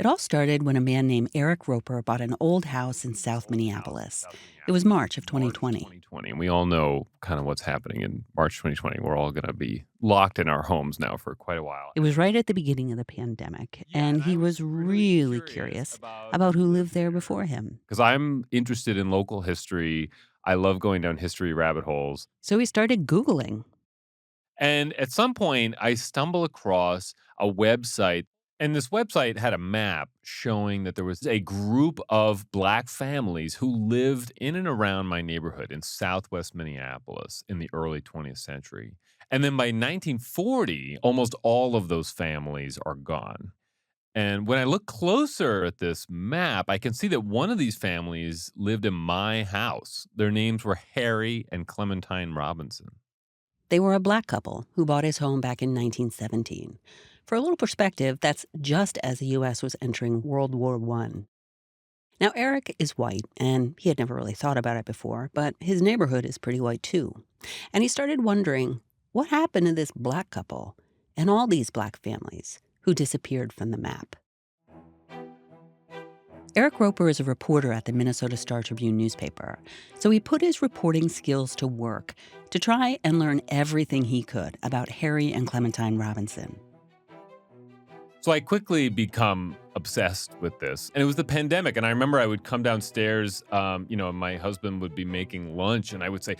It all started when a man named Eric Roper bought an old house in South Minneapolis. It was March of 2020. And we all know kind of what's happening in March 2020. We're all going to be locked in our homes now for quite a while. It was right at the beginning of the pandemic, and he was really curious about who lived there before him. Because I'm interested in local history. I love going down history rabbit holes. So he started Googling. And at some point, I stumble across a website, and this website had a map showing that there was a group of Black families who lived in and around my neighborhood in Southwest Minneapolis in the early 20th century. And then by 1940, almost all of those families are gone. And when I look closer at this map, I can see that one of these families lived in my house. Their names were Harry and Clementine Robinson. They were a Black couple who bought his home back in 1917. For a little perspective, that's just as the U.S. was entering World War I. Now, Eric is white, and he had never really thought about it before, but his neighborhood is pretty white too. And he started wondering, what happened to this Black couple and all these Black families who disappeared from the map? Eric Roper is a reporter at the Minnesota Star-Tribune newspaper, so he put his reporting skills to work to try and learn everything he could about Harry and Clementine Robinson. So I quickly become obsessed with this. And it was the pandemic. And I remember I would come downstairs, and my husband would be making lunch, and I would say,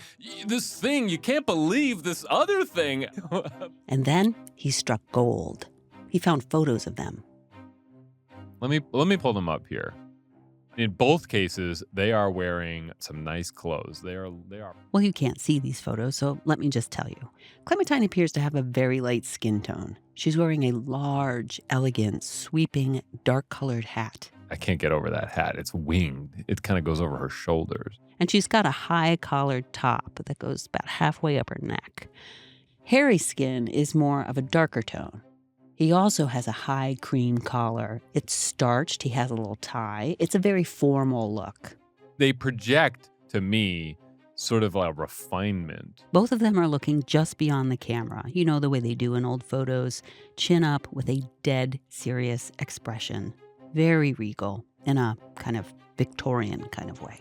this thing, you can't believe this other thing. And then he struck gold. He found photos of them. Let me pull them up here. In both cases, they are wearing some nice clothes. They are. Well, you can't see these photos, so let me just tell you. Clementine appears to have a very light skin tone. She's wearing a large, elegant, sweeping, dark-colored hat. I can't get over that hat. It's winged. It kind of goes over her shoulders. And she's got a high-collared top that goes about halfway up her neck. Harry's skin is more of a darker tone. He also has a high cream collar. It's starched. He has a little tie. It's a very formal look. They project to me sort of a refinement. Both of them are looking just beyond the camera. You know, the way they do in old photos. Chin up with a dead serious expression. Very regal in a kind of Victorian kind of way.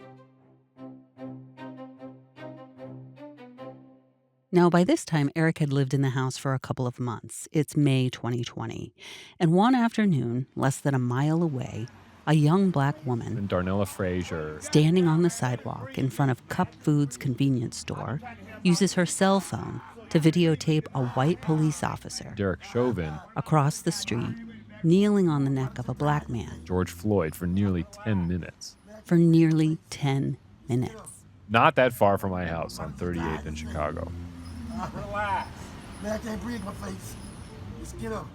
Now, by this time, Eric had lived in the house for a couple of months. It's May 2020. And one afternoon, less than a mile away, a young Black woman, And Darnella Frazier. standing on the sidewalk in front of Cup Foods convenience store, uses her cell phone to videotape a white police officer, Derek Chauvin. across the street, kneeling on the neck of a Black man George Floyd for nearly 10 minutes. for nearly 10 minutes. Not that far from my house on 38th in Chicago. Relax. Man, I can't breathe in my face. Just get up.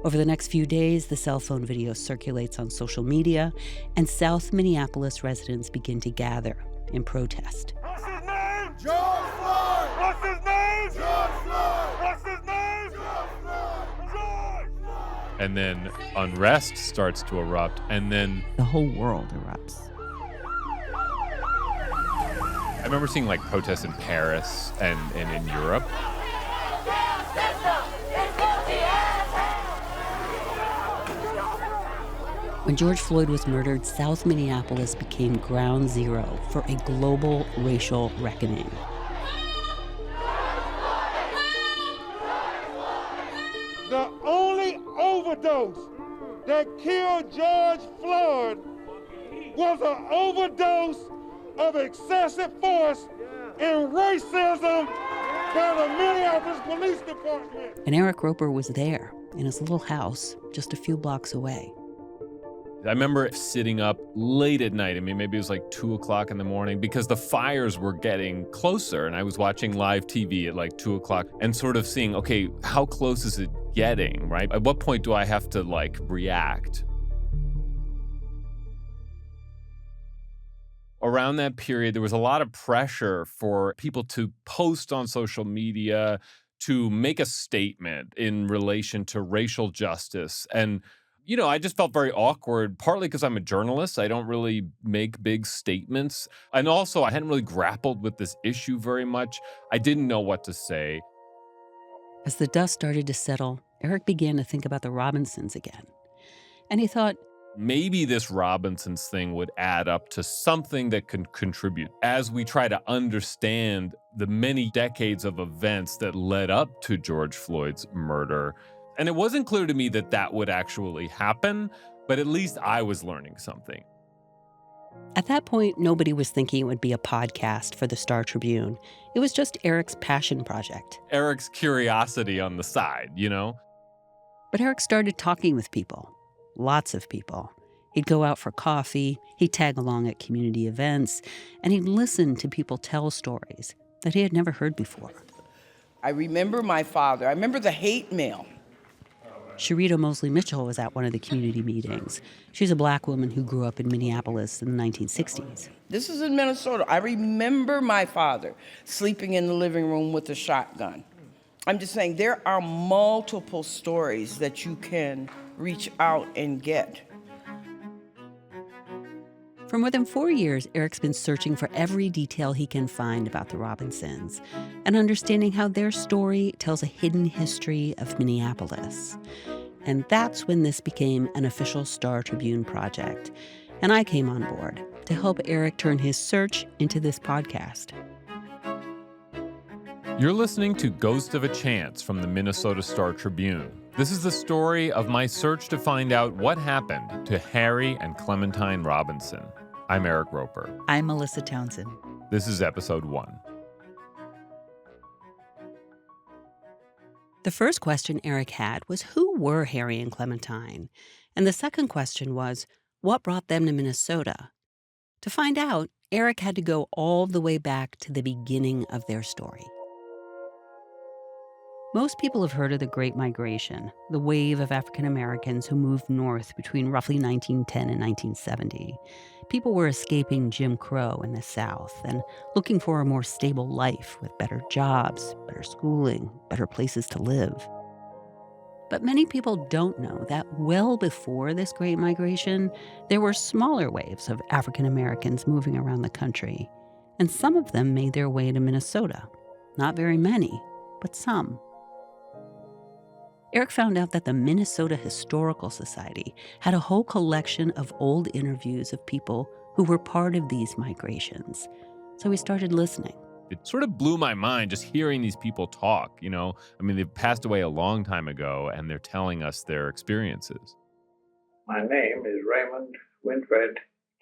Over the next few days, the cell phone video circulates on social media, and South Minneapolis residents begin to gather in protest. What's his name? George Floyd! What's his name? George Floyd! What's his name? George Floyd! George! And then unrest starts to erupt. And then The whole world erupts. I remember seeing like protests in Paris and in Europe. When George Floyd was murdered, South Minneapolis became ground zero for a global racial reckoning. The only overdose that killed George Floyd was an overdose of excessive force and racism by the Minneapolis Police Department. And Eric Roper was there in his little house just a few blocks away. I remember sitting up late at night. I mean, maybe it was like 2 o'clock in the morning because the fires were getting closer. And I was watching live TV at like 2 o'clock and sort of seeing, okay, how close is it getting, right? At what point do I have to like react? Around that period, there was a lot of pressure for people to post on social media, to make a statement in relation to racial justice. And I just felt very awkward, partly because I'm a journalist. I don't really make big statements. And also, I hadn't really grappled with this issue very much. I didn't know what to say. As the dust started to settle, Eric began to think about the Robinsons again. And he thought, maybe this Robinsons thing would add up to something that can contribute as we try to understand the many decades of events that led up to George Floyd's murder. And it wasn't clear to me that that would actually happen, but at least I was learning something. at that point, nobody was thinking it would be a podcast for the Star Tribune. It was just Eric's passion project. Eric's curiosity on the side, you know? But Eric started talking with people. Lots of people. He'd go out for coffee, he'd tag along at community events, and he'd listen to people tell stories that he had never heard before. I remember my father. I remember the hate mail. Sharita Mosley Mitchell was at one of the community meetings. She's a black woman who grew up in Minneapolis in the 1960s. This is in Minnesota. I remember my father sleeping in the living room with a shotgun. I'm just saying there are multiple stories that you can reach out and get. For more than 4 years, Eric's been searching for every detail he can find about the Robinsons and understanding how their story tells a hidden history of Minneapolis. And that's when this became an official Star Tribune project. And I came on board to help Eric turn his search into this podcast. You're listening to Ghost of a Chance from the Minnesota Star Tribune. This is the story of my search to find out what happened to Harry and Clementine Robinson. I'm Eric Roper. I'm Melissa Townsend. This is episode 1. The first question Eric had was, who were Harry and Clementine? And the second question was, what brought them to Minnesota? To find out, Eric had to go all the way back to the beginning of their story. Most people have heard of the Great Migration, the wave of African Americans who moved north between roughly 1910 and 1970. People were escaping Jim Crow in the South and looking for a more stable life with better jobs, better schooling, better places to live. But many people don't know that well before this Great Migration, there were smaller waves of African Americans moving around the country, and some of them made their way to Minnesota. Not very many, but some. Eric found out that the Minnesota Historical Society had a whole collection of old interviews of people who were part of these migrations. So he started listening. It sort of blew my mind just hearing these people talk, you know? I mean, they've passed away a long time ago, and they're telling us their experiences. My name is Raymond Winfred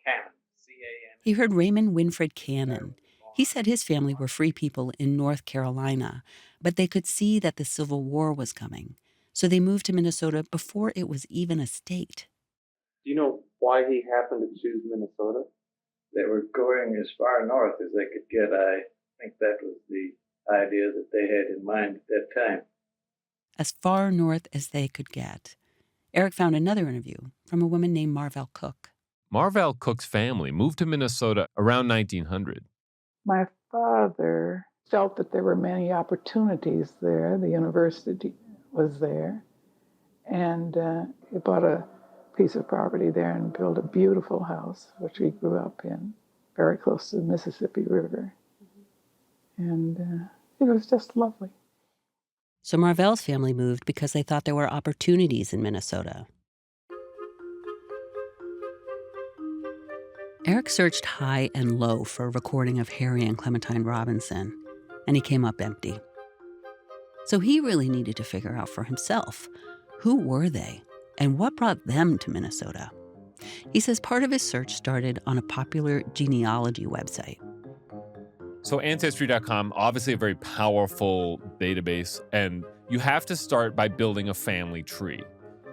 Cannon, C-A-N. He heard Raymond Winfred Cannon. He said his family were free people in North Carolina, but they could see that the Civil War was coming. So they moved to Minnesota before it was even a state. Do you know why he happened to choose Minnesota? They were going as far north as they could get. I think that was the idea that they had in mind at that time. As far north as they could get. Eric found another interview from a woman named Marvell Cook. Marvell Cook's family moved to Minnesota around 1900. My father felt that there were many opportunities there. The university was there, and he bought a piece of property there and built a beautiful house, which we grew up in, very close to the Mississippi River. And it was just lovely. So Marvell's family moved because they thought there were opportunities in Minnesota. Eric searched high and low for a recording of Harry and Clementine Robinson, and he came up empty. So he really needed to figure out for himself, who were they and what brought them to Minnesota? He says part of his search started on a popular genealogy website. So Ancestry.com, obviously a very powerful database, and you have to start by building a family tree.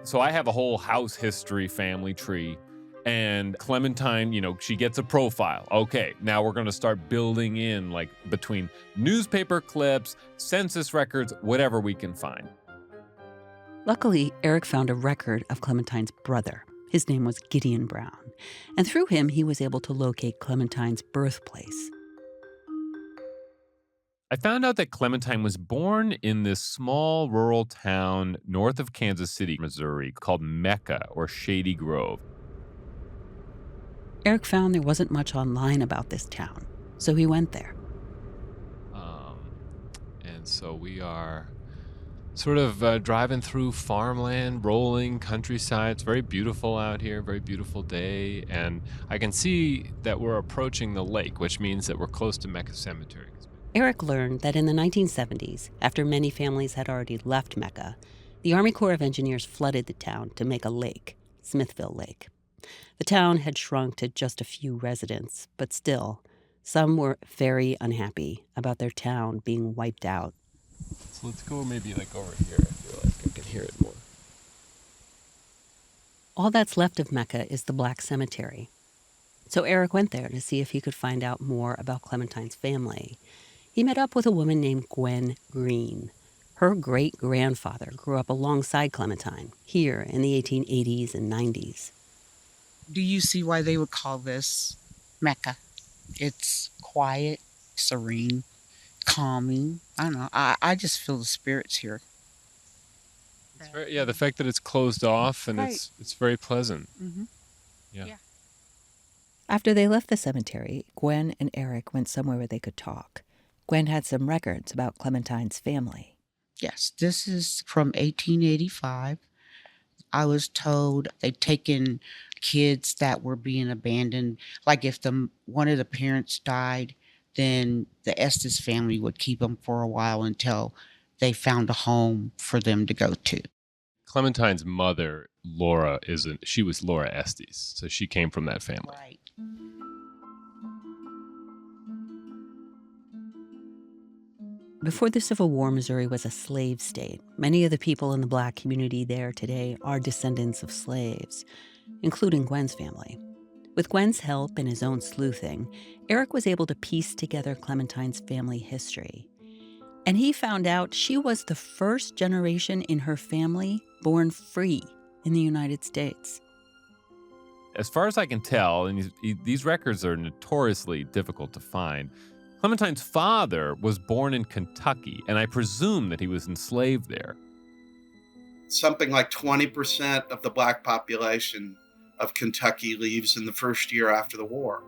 So I have a whole house history family tree, and Clementine, you know, she gets a profile. Okay, now we're going to start building in, like, between newspaper clips, census records, whatever we can find. Luckily, Eric found a record of Clementine's brother. His name was Gideon Brown, and through him, he was able to locate Clementine's birthplace. I found out that Clementine was born in this small rural town north of Kansas City, Missouri, called Mecca, or Shady Grove. Eric found there wasn't much online about this town, so he went there. And so we are sort of driving through farmland, rolling countryside. It's very beautiful out here, very beautiful day. And I can see that we're approaching the lake, which means that we're close to Mecca Cemetery. Eric learned that in the 1970s, after many families had already left Mecca, the Army Corps of Engineers flooded the town to make a lake, Smithville Lake. The town had shrunk to just a few residents, but still, some were very unhappy about their town being wiped out. So let's go maybe like over here. I feel like I can hear it more. All that's left of Mecca is the Black Cemetery. So Eric went there to see if he could find out more about Clementine's family. He met up with a woman named Gwen Green. Her great-grandfather grew up alongside Clementine here in the 1880s and 90s. Do you see why they would call this Mecca? It's quiet, serene, calming. I don't know. I just feel the spirits here. The fact that it's closed off and Right. it's very pleasant. Mm-hmm. Yeah. After they left the cemetery, Gwen and Eric went somewhere where they could talk. Gwen had some records about Clementine's family. Yes, this is from 1885. I was told they'd taken kids that were being abandoned. Like if one of the parents died, then the Estes family would keep them for a while until they found a home for them to go to. Clementine's mother, Laura, she was Laura Estes, so she came from that family. Right. Before the Civil War, Missouri was a slave state. Many of the people in the Black community there today are descendants of slaves, including Gwen's family. With Gwen's help and his own sleuthing, Eric was able to piece together Clementine's family history. And he found out she was the first generation in her family born free in the United States. As far as I can tell, and these records are notoriously difficult to find, Clementine's father was born in Kentucky, and I presume that he was enslaved there. Something like 20% of the Black population of Kentucky leaves in the first year after the war.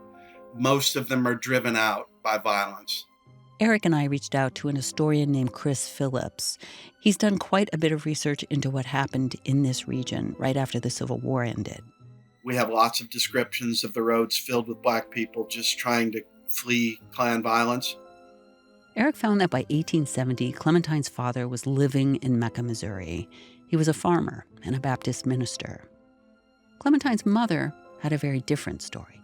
Most of them are driven out by violence. Eric and I reached out to an historian named Chris Phillips. He's done quite a bit of research into what happened in this region right after the Civil War ended. We have lots of descriptions of the roads filled with Black people just trying to flee Klan violence. Eric found that by 1870, Clementine's father was living in Mecca, Missouri. He was a farmer and a Baptist minister. Clementine's mother had a very different story.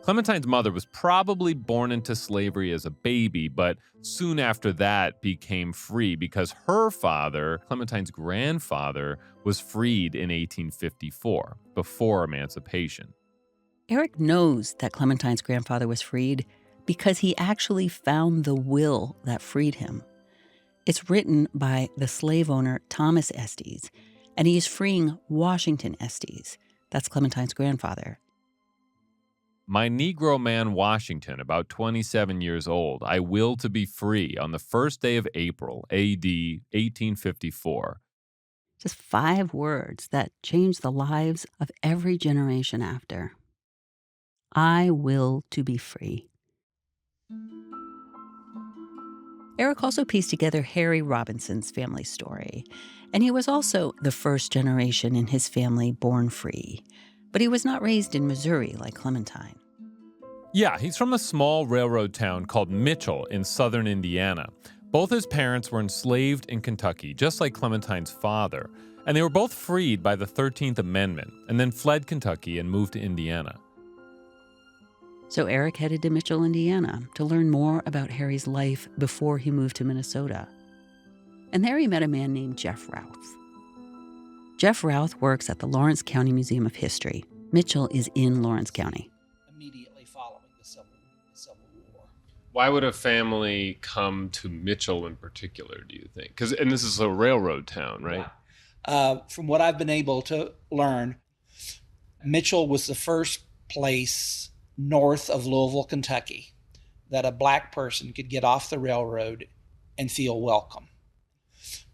Clementine's mother was probably born into slavery as a baby, but soon after that became free because her father, Clementine's grandfather, was freed in 1854, before emancipation. Eric knows that Clementine's grandfather was freed because he actually found the will that freed him. It's written by the slave owner Thomas Estes, and he is freeing Washington Estes. That's Clementine's grandfather. My Negro man Washington, about 27 years old, I will to be free on the first day of April, A.D. 1854. Just 5 words that changed the lives of every generation after. I will to be free. Eric also pieced together Harry Robinson's family story, and he was also the first generation in his family born free. But he was not raised in Missouri like Clementine. Yeah, he's from a small railroad town called Mitchell in southern Indiana. Both his parents were enslaved in Kentucky, just like Clementine's father, and they were both freed by the 13th Amendment and then fled Kentucky and moved to Indiana. So Eric headed to Mitchell, Indiana, to learn more about Harry's life before he moved to Minnesota. And there he met a man named Jeff Routh. Jeff Routh works at the Lawrence County Museum of History. Mitchell is in Lawrence County. Immediately following the Civil War. Why would a family come to Mitchell in particular, do you think? And this is a railroad town, right? Yeah. From what I've been able to learn, Mitchell was the first place north of Louisville, Kentucky, that a Black person could get off the railroad and feel welcome.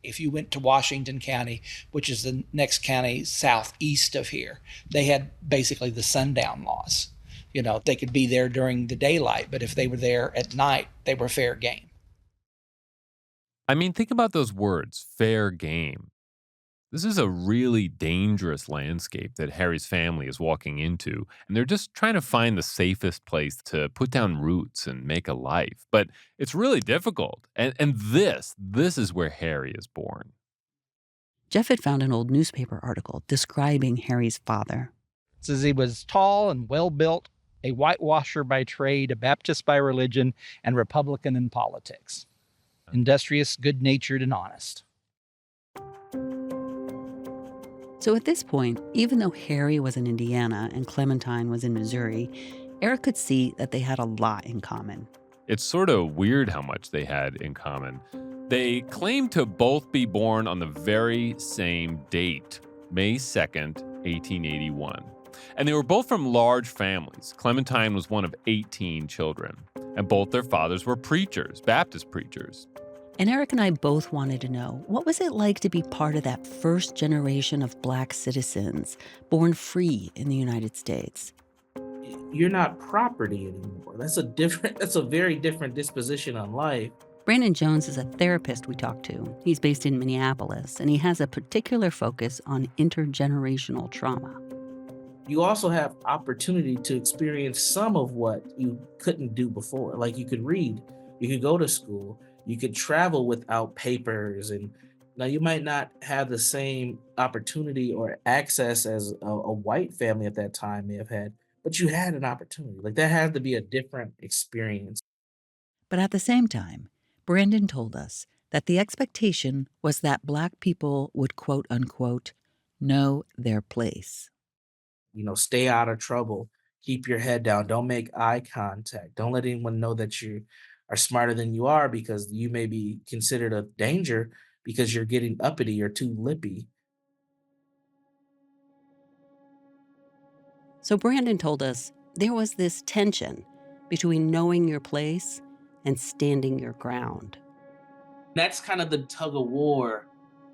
If you went to Washington County, which is the next county southeast of here, they had basically the sundown laws. You know, they could be there during the daylight, but if they were there at night, they were fair game. I mean, think about those words, fair game. This is a really dangerous landscape that Harry's family is walking into, and they're just trying to find the safest place to put down roots and make a life. But it's really difficult. And this is where Harry is born. Jeff had found an old newspaper article describing Harry's father. It says he was tall and well built, a whitewasher by trade, a Baptist by religion, and Republican in politics. Industrious, good-natured, and honest. So at this point, even though Harry was in Indiana and Clementine was in Missouri, Eric could see that they had a lot in common. It's sort of weird how much they had in common. They claimed to both be born on the very same date, May 2nd, 1881. And they were both from large families. Clementine was one of 18 children, and both their fathers were preachers, Baptist preachers. And Eric and I both wanted to know, what was it like to be part of that first generation of Black citizens born free in the United States? You're not property anymore. That's a very different disposition on life. Brandon Jones is a therapist we talked to. He's based in Minneapolis, and he has a particular focus on intergenerational trauma. You also have opportunity to experience some of what you couldn't do before. Like you could read, you could go to school, you could travel without papers. And now you might not have the same opportunity or access as a white family at that time may have had, but you had an opportunity. Like that had to be a different experience. But at the same time, Brandon told us that the expectation was that Black people would, quote unquote, know their place. You know, stay out of trouble, keep your head down, don't make eye contact, don't let anyone know that you are smarter than you are because you may be considered a danger because you're getting uppity or too lippy. So Brandon told us there was this tension between knowing your place and standing your ground. That's kind of the tug of war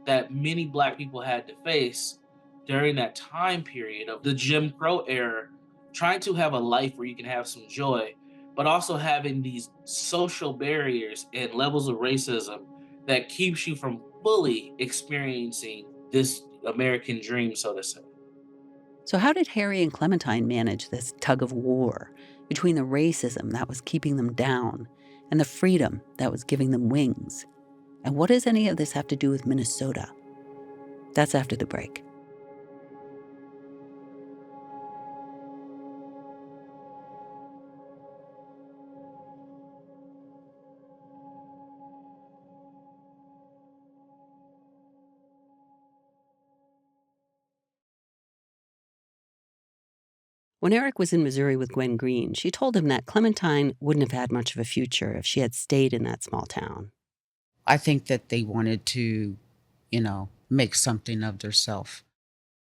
that many Black people had to face during that time period of the Jim Crow era, trying to have a life where you can have some joy, but also having these social barriers and levels of racism that keeps you from fully experiencing this American dream, so to say. So how did Harry and Clementine manage this tug of war between the racism that was keeping them down and the freedom that was giving them wings? And what does any of this have to do with Minnesota? That's after the break. When Eric was in Missouri with Gwen Green, she told him that Clementine wouldn't have had much of a future if she had stayed in that small town. I think that they wanted to, make something of themselves.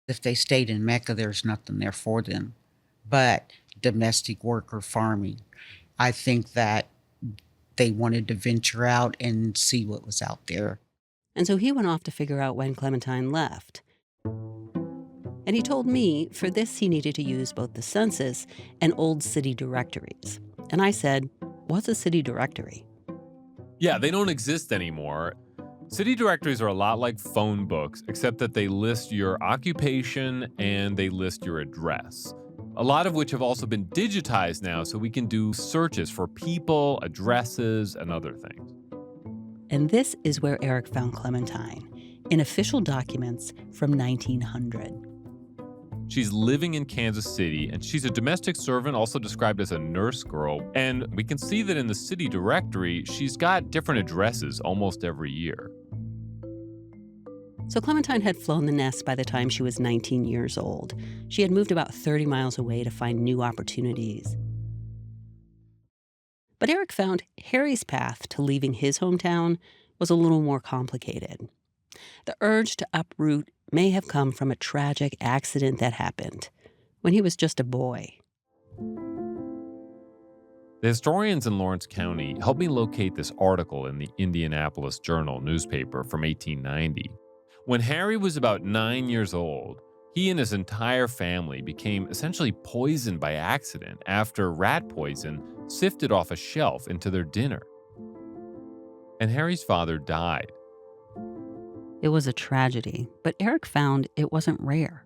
If they stayed in Mecca, there's nothing there for them but domestic work or farming. I think that they wanted to venture out and see what was out there. And so he went off to figure out when Clementine left. And he told me for this he needed to use both the census and old city directories. And I said, what's a city directory? Yeah, they don't exist anymore. City directories are a lot like phone books, except that they list your occupation and they list your address. A lot of which have also been digitized now, so we can do searches for people, addresses, and other things. And this is where Eric found Clementine, in official documents from 1900. She's living in Kansas City, and she's a domestic servant, also described as a nurse girl. And we can see that in the city directory, she's got different addresses almost every year. So Clementine had flown the nest by the time she was 19 years old. She had moved about 30 miles away to find new opportunities. But Eric found Harry's path to leaving his hometown was a little more complicated. The urge to uproot may have come from a tragic accident that happened when he was just a boy. The historians in Lawrence County helped me locate this article in the Indianapolis Journal newspaper from 1890. When Harry was about 9 years old, he and his entire family became essentially poisoned by accident after rat poison sifted off a shelf into their dinner. and Harry's father died. It was a tragedy, but Eric found it wasn't rare.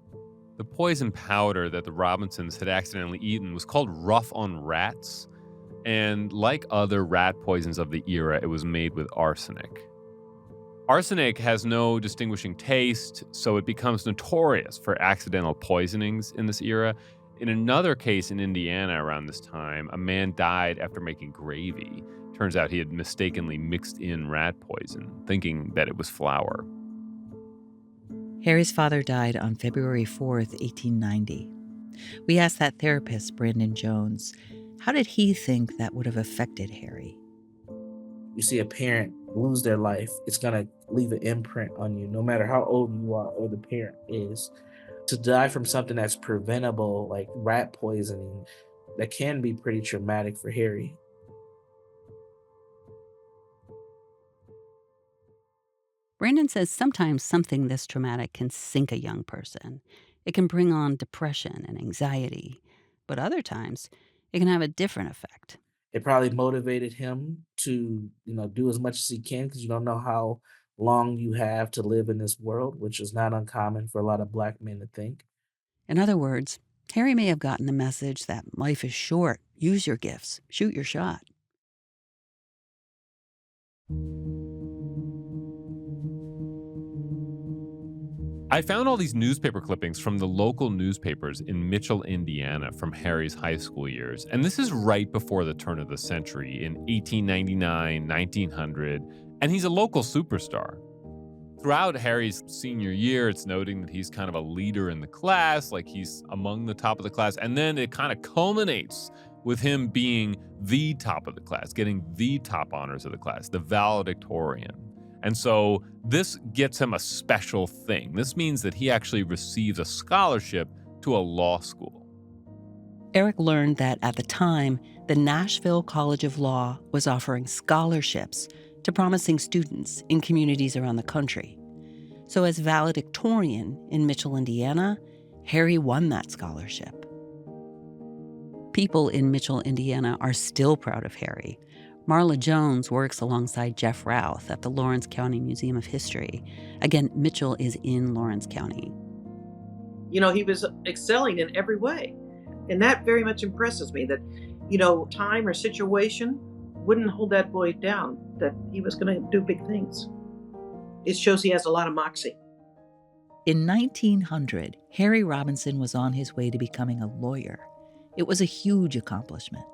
The poison powder that the Robinsons had accidentally eaten was called rough on rats, and like other rat poisons of the era, it was made with arsenic. Arsenic has no distinguishing taste, so it becomes notorious for accidental poisonings in this era. In another case in Indiana around this time, a man died after making gravy. Turns out he had mistakenly mixed in rat poison, thinking that it was flour. Harry's father died on February 4th, 1890. We asked that therapist, Brandon Jones, how did he think that would have affected Harry? You see a parent lose their life, it's going to leave an imprint on you, no matter how old you are or the parent is. To die from something that's preventable, like rat poisoning, that can be pretty traumatic for Harry. Brandon says sometimes something this traumatic can sink a young person. It can bring on depression and anxiety, but other times it can have a different effect. It probably motivated him to, do as much as he can, because you don't know how long you have to live in this world, which is not uncommon for a lot of Black men to think. In other words, Harry may have gotten the message that life is short, use your gifts, shoot your shot. I found all these newspaper clippings from the local newspapers in Mitchell, Indiana from Harry's high school years. And this is right before the turn of the century in 1899, 1900, and he's a local superstar. Throughout Harry's senior year, it's noting that he's kind of a leader in the class, like he's among the top of the class. And then it kind of culminates with him being the top of the class, getting the top honors of the class, the valedictorian. And so this gets him a special thing. This means that he actually receives a scholarship to a law school. Eric learned that at the time, the Nashville College of Law was offering scholarships to promising students in communities around the country. So as valedictorian in Mitchell, Indiana, Harry won that scholarship. People in Mitchell, Indiana are still proud of Harry. Marla Jones works alongside Jeff Routh at the Lawrence County Museum of History. Again, Mitchell is in Lawrence County. He was excelling in every way. And that very much impresses me that, time or situation wouldn't hold that boy down, that he was going to do big things. It shows he has a lot of moxie. In 1900, Harry Robinson was on his way to becoming a lawyer. It was a huge accomplishment.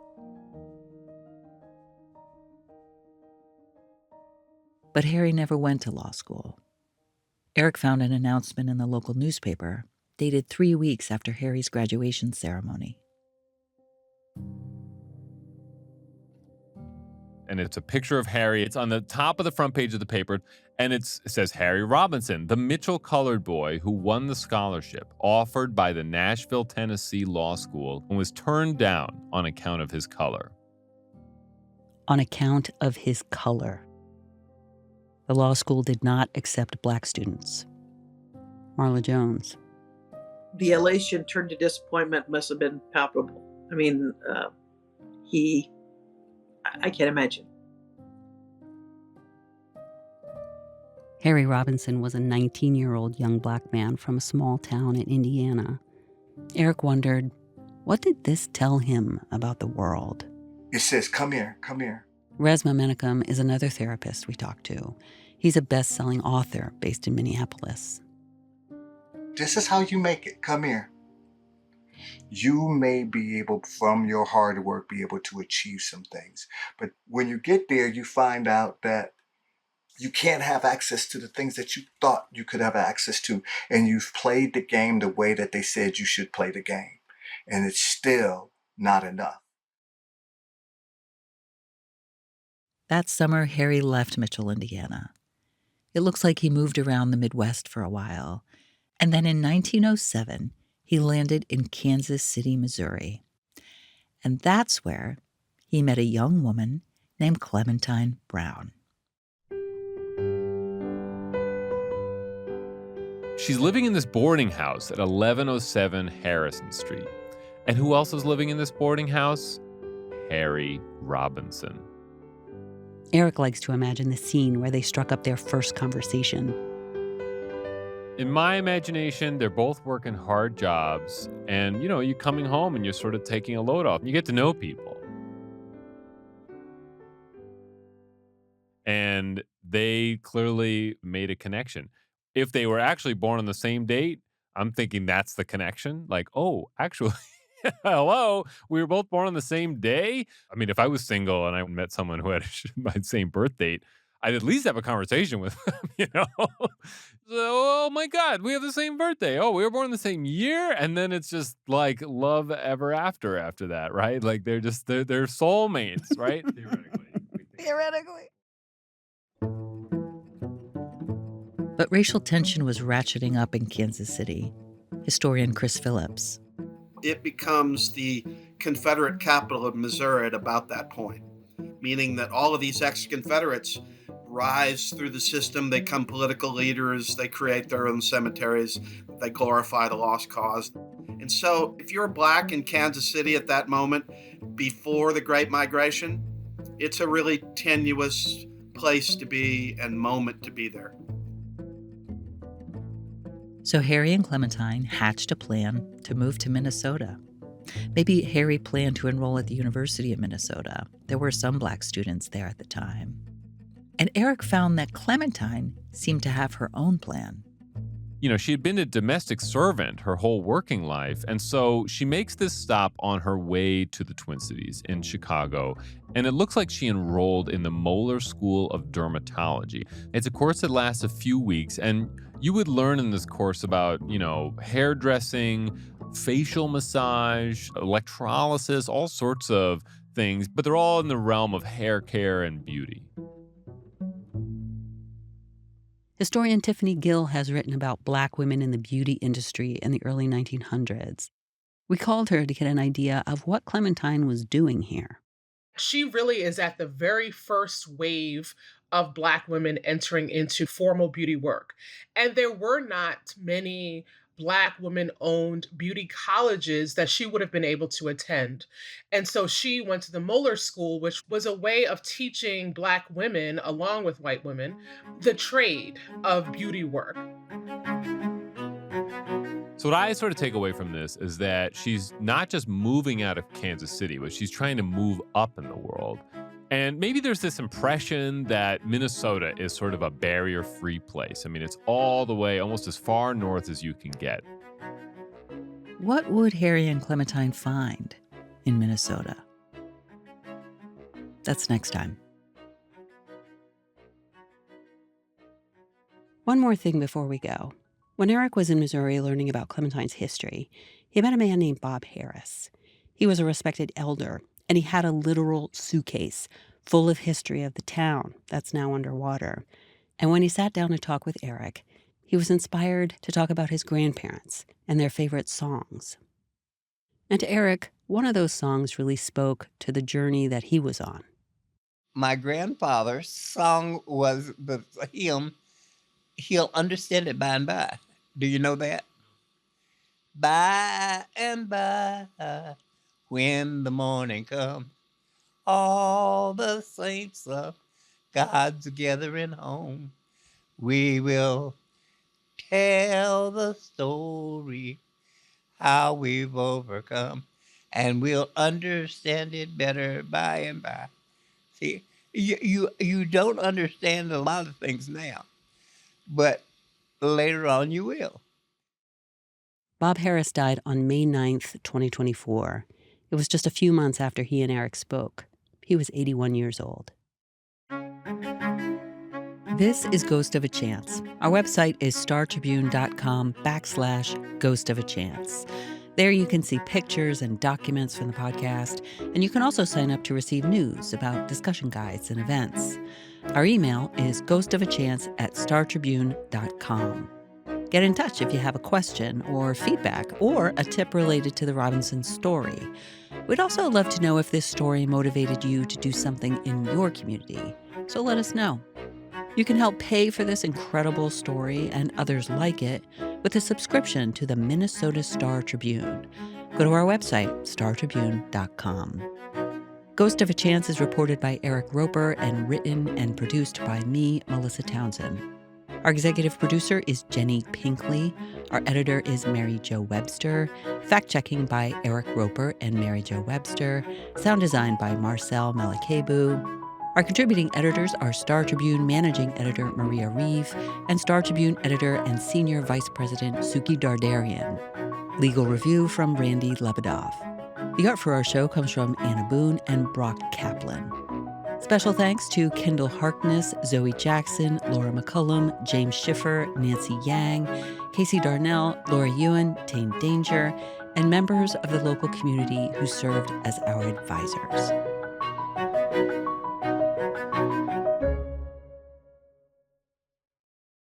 But Harry never went to law school. Eric found an announcement in the local newspaper, dated 3 weeks after Harry's graduation ceremony. And it's a picture of Harry. It's on the top of the front page of the paper, and it says Harry Robinson, the Mitchell colored boy who won the scholarship offered by the Nashville, Tennessee Law School and was turned down on account of his color. On account of his color. The law school did not accept Black students. Marla Jones. The elation turned to disappointment must have been palpable. I mean, I can't imagine. Harry Robinson was a 19-year-old young Black man from a small town in Indiana. Eric wondered, what did this tell him about the world? It says, come here, come here. Resma Menicum is another therapist we talked to. He's a best-selling author based in Minneapolis. This is how you make it. Come here. You may be able, from your hard work, be able to achieve some things. But when you get there, you find out that you can't have access to the things that you thought you could have access to. And you've played the game the way that they said you should play the game. And it's still not enough. That summer, Harry left Mitchell, Indiana. It looks like he moved around the Midwest for a while. And then in 1907, he landed in Kansas City, Missouri. And that's where he met a young woman named Clementine Brown. She's living in this boarding house at 1107 Harrison Street. And who else is living in this boarding house? Harry Robinson. Eric likes to imagine the scene where they struck up their first conversation. In my imagination, they're both working hard jobs, and you're coming home and you're sort of taking a load off. You get to know people. And they clearly made a connection. If they were actually born on the same date, I'm thinking that's the connection. Like, oh, actually, hello, we were both born on the same day. I mean, if I was single and I met someone who had my same birth date, I'd at least have a conversation with them, So, oh my God, we have the same birthday. Oh, we were born in the same year. And then it's just like love ever after that, right? Like they're soulmates, right? Theoretically. But racial tension was ratcheting up in Kansas City. Historian Chris Phillips. It becomes the Confederate capital of Missouri at about that point, meaning that all of these ex-Confederates rise through the system. They become political leaders. They create their own cemeteries. They glorify the lost cause. And so if you're black in Kansas City at that moment, before the Great Migration, it's a really tenuous place to be and moment to be there. So Harry and Clementine hatched a plan to move to Minnesota. Maybe Harry planned to enroll at the University of Minnesota. There were some black students there at the time. And Eric found that Clementine seemed to have her own plan. She had been a domestic servant her whole working life, and so she makes this stop on her way to the Twin Cities in Chicago, and it looks like she enrolled in the Moeller School of Dermatology. It's a course that lasts a few weeks, and you would learn in this course about, hairdressing, facial massage, electrolysis, all sorts of things, but they're all in the realm of hair care and beauty. Historian Tiffany Gill has written about black women in the beauty industry in the early 1900s. We called her to get an idea of what Clementine was doing here. She really is at the very first wave of black women entering into formal beauty work. And there were not many black women-owned beauty colleges that she would have been able to attend. And so she went to the Moeller School, which was a way of teaching black women, along with white women, the trade of beauty work. So what I sort of take away from this is that she's not just moving out of Kansas City, but she's trying to move up in the world. And maybe there's this impression that Minnesota is sort of a barrier-free place. I mean, it's all the way, almost as far north as you can get. What would Harry and Clementine find in Minnesota? That's next time. One more thing before we go. When Eric was in Missouri learning about Clementine's history, he met a man named Bob Harris. He was a respected elder, and he had a literal suitcase full of history of the town that's now underwater. And when he sat down to talk with Eric, he was inspired to talk about his grandparents and their favorite songs. And to Eric, one of those songs really spoke to the journey that he was on. My grandfather's song was the hymn, "He'll Understand It By and By." Do you know that? By and by, when the morning comes, all the saints of God's gathering home, we will tell the story, how we've overcome, and we'll understand it better by and by. See, you don't understand a lot of things now, but later on you will. Bob Harris died on May 9th, 2024. It was just a few months after he and Eric spoke. He was 81 years old. This is Ghost of a Chance. Our website is startribune.com/Ghost of a Chance. There you can see pictures and documents from the podcast, and you can also sign up to receive news about discussion guides and events. Our email is ghostofachance@startribune.com. Get in touch if you have a question or feedback or a tip related to the Robinson story. We'd also love to know if this story motivated you to do something in your community, so let us know. You can help pay for this incredible story and others like it with a subscription to the Minnesota Star Tribune. Go to our website, startribune.com. Ghost of a Chance is reported by Eric Roper and written and produced by me, Melissa Townsend. Our executive producer is Jenny Pinkley. Our editor is Mary Jo Webster. Fact-checking by Eric Roper and Mary Jo Webster. Sound design by Marcel Malakabu. Our contributing editors are Star Tribune managing editor Maria Reeve and Star Tribune editor and senior vice president Suki Dardarian. Legal review from Randy Lebedoff. The art for our show comes from Anna Boone and Brock Kaplan. Special thanks to Kendall Harkness, Zoe Jackson, Laura McCullum, James Schiffer, Nancy Yang, Casey Darnell, Laura Ewan, Tane Danger, and members of the local community who served as our advisors.